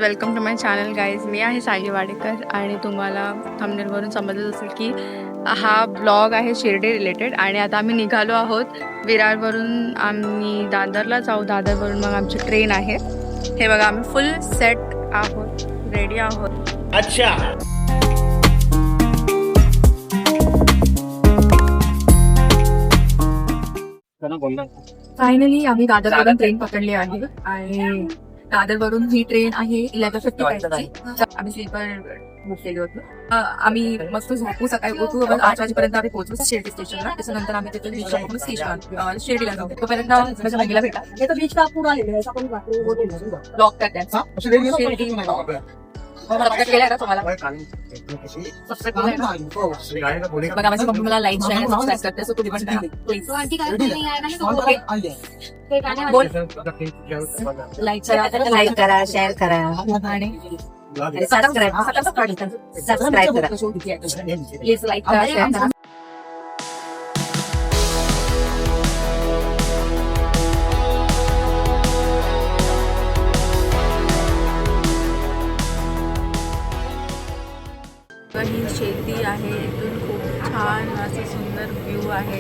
Welcome to my channel guys. मी आहे सायली वाडेकर आणि तुम्हाला थंबनेलवरून समजत असेल की हा ब्लॉग आहे शिर्डी रिलेटेड. आणि आता आम्ही निघालो आहोत विरारवरून. आम्ही दादरला जाऊ. दादरवरून मग आमची ट्रेन आहे. हे बघा, आम्ही फुल सेट आहोत, रेडी आहोत. अच्छा. फायनली आम्ही दादरवरून ट्रेन पकडली आहे आणि दादरवरून ही ट्रेन आहे 11:55. आम्ही स्लीपर बुक केली होती. आम्ही मस्त झोपू, सकाळी उठू. 8 वाजेपर्यंत आम्ही पोहोचू शिर्डी स्टेशनला. त्याच्यानंतर आम्ही तिथे रिक्षा पकडून स्टेशन शिर्डीला जाऊ. तोपर्यंत माझ्या बहिणीला भेटा. ब्लॉक करतात शिर्डी केल्या का तुम्हाला? बघा, माझी मम्मी मला लाईक शेअर सबस्क्राईब करते, सो तुम्ही पण प्लीज लाईक करा, शेअर करा आणि सबस्क्राईब करा. प्लीज लाईक करा, शेअर करा. ही शेती आहे, इथून खूप छान असं सुंदर व्ह्यू आहे.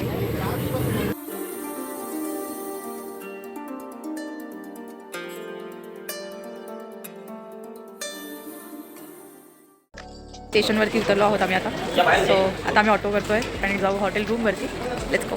स्टेशनवरती उतरलो आहोत आम्ही आता. सो आता आम्ही ऑटो करतोय आणि जाऊ हॉटेल रूमवरती. Let's go.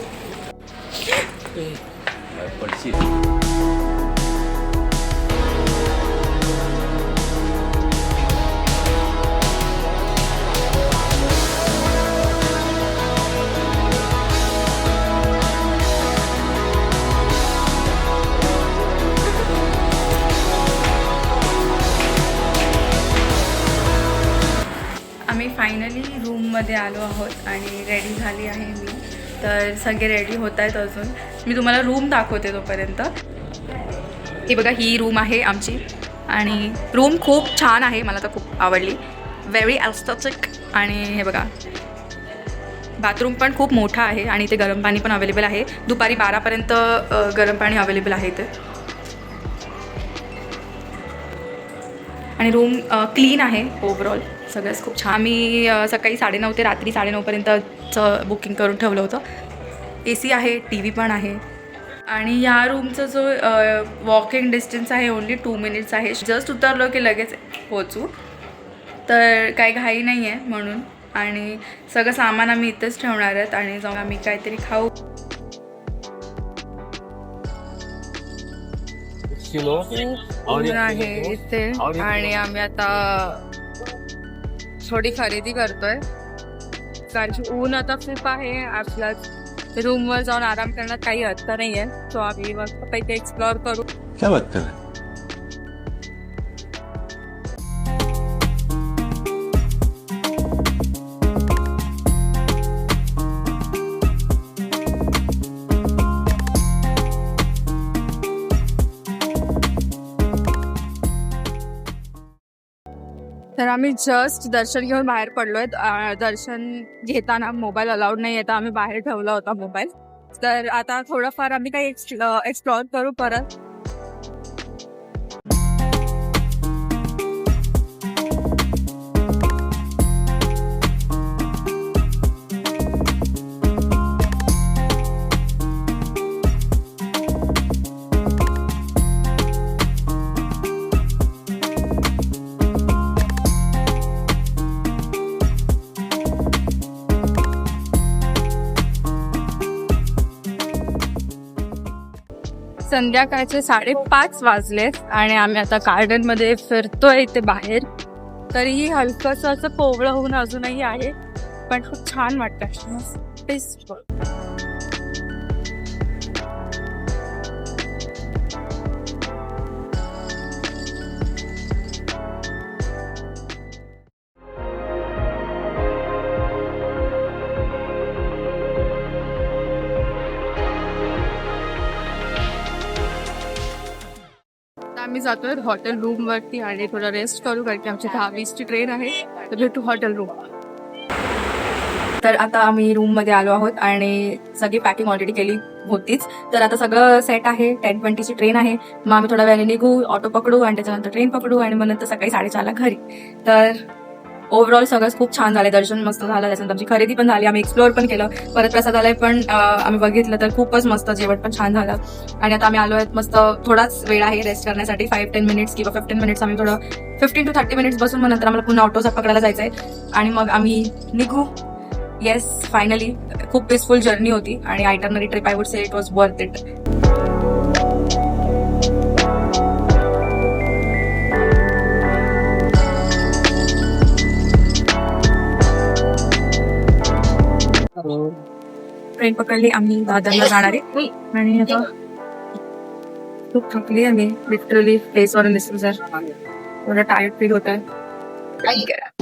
आम्ही फायनली रूममध्ये आलो आहोत आणि रेडी झाली आहे मी. तर सगळे रेडी होत आहेत अजून. मी तुम्हाला रूम दाखवते तोपर्यंत. ही बघा, ही रूम आहे आमची आणि रूम खूप छान आहे, मला तर खूप आवडली. Very aesthetic. आणि हे बघा, बाथरूम पण खूप मोठा आहे आणि इथे गरम पाणी पण अवेलेबल आहे. दुपारी 12पर्यंत गरम पाणी अवेलेबल आहे इथे. आणि रूम क्लीन आहे ओव्हरऑल. सगळंच खूप छान. आम्ही सकाळी 9:30 ते रात्री 9:30पर्यंतचं बुकिंग करून ठेवलं होतं. AC आहे, TV पण आहे. आणि ह्या रूमचं जो वॉकिंग डिस्टन्स आहे ओन्ली 2 मिनिट्स आहे. जस्ट उतरलो की लगेच पोचू. तर काही घाई नाही आहे म्हणून. आणि सगळं सामान आम्ही इथेच ठेवणार आहेत आणि जाऊन आम्ही काहीतरी खाऊ. ऊन आहे इथे आणि आम्ही आता थोडी खरेदी करतोय कारण की ऊन आता खूप आहे. आपल्या रूमवर जाऊन आराम करण्यात काही अर्थ नाही आहे. सो आम्ही मग काही एक्सप्लोअर करू. क्या बात कर रहे हैं? तर आम्ही जस्ट दर्शन घेऊन बाहेर पडलोय. दर्शन घेताना मोबाईल अलाउड नाही आहे, तर आम्ही बाहेर ठेवला होता मोबाईल. तर आता थोडंफार आम्ही काही एक्सप्लोअर करू परत. संध्याकाळचे 5:30 वाजलेत आणि आम्ही आता गार्डनमध्ये फिरतोय इथे बाहेर. तरीही हलकंसं असं कोवळं होऊन अजूनही आहे, पण खूप छान वाटतं. पीसफुल. आम्ही जातोय हॉटेल रूमवरती आणि थोडं रेस्ट करू कारण की आमची 10:20ची ट्रेन आहे. तर भेटू हॉटेल रूम. तर आता आम्ही रूममध्ये आलो आहोत आणि सगळी पॅकिंग ऑलरेडी केली होतीच. तर आता सगळं सेट आहे. 10:20ची ट्रेन आहे. मग आम्ही थोड्या वेळाने निघू, ऑटो पकडू आणि त्याच्यानंतर ट्रेन पकडू आणि मग नंतर सकाळी 4:30ला घरी. तर ओव्हरऑल सगळंच खूप छान झालं. दर्शन मस्त झालं. त्याच्यानंतर आमची खरेदी पण झाली. आम्ही एक्सप्लोअर पण केलं. परत प्रसादालय पण आम्ही बघितलं तर खूपच मस्त. जेवण पण छान झालं. आणि आता आम्ही आलो आहेत. मस्त थोडाच वेळ आहे रेस्ट करण्यासाठी. 5-10 मिनिट्स किंवा 15 मिनिट्स आम्ही थोडं 15 to 30 मिनिट्स बसून मग नंतर आम्हाला पुन्हा ऑटो पकडायला जायचंय आणि मग आम्ही निघू. येस, फायनली खूप पीसफुल जर्नी होती आणि itinerary trip I would say it was worth it. Train पकडली आम्ही दादरला जाणारे आणि आता खूप थकली आहे मी. लिटरली फेसवर दिसतो जर थोडं टायर्ड फील होत आहे.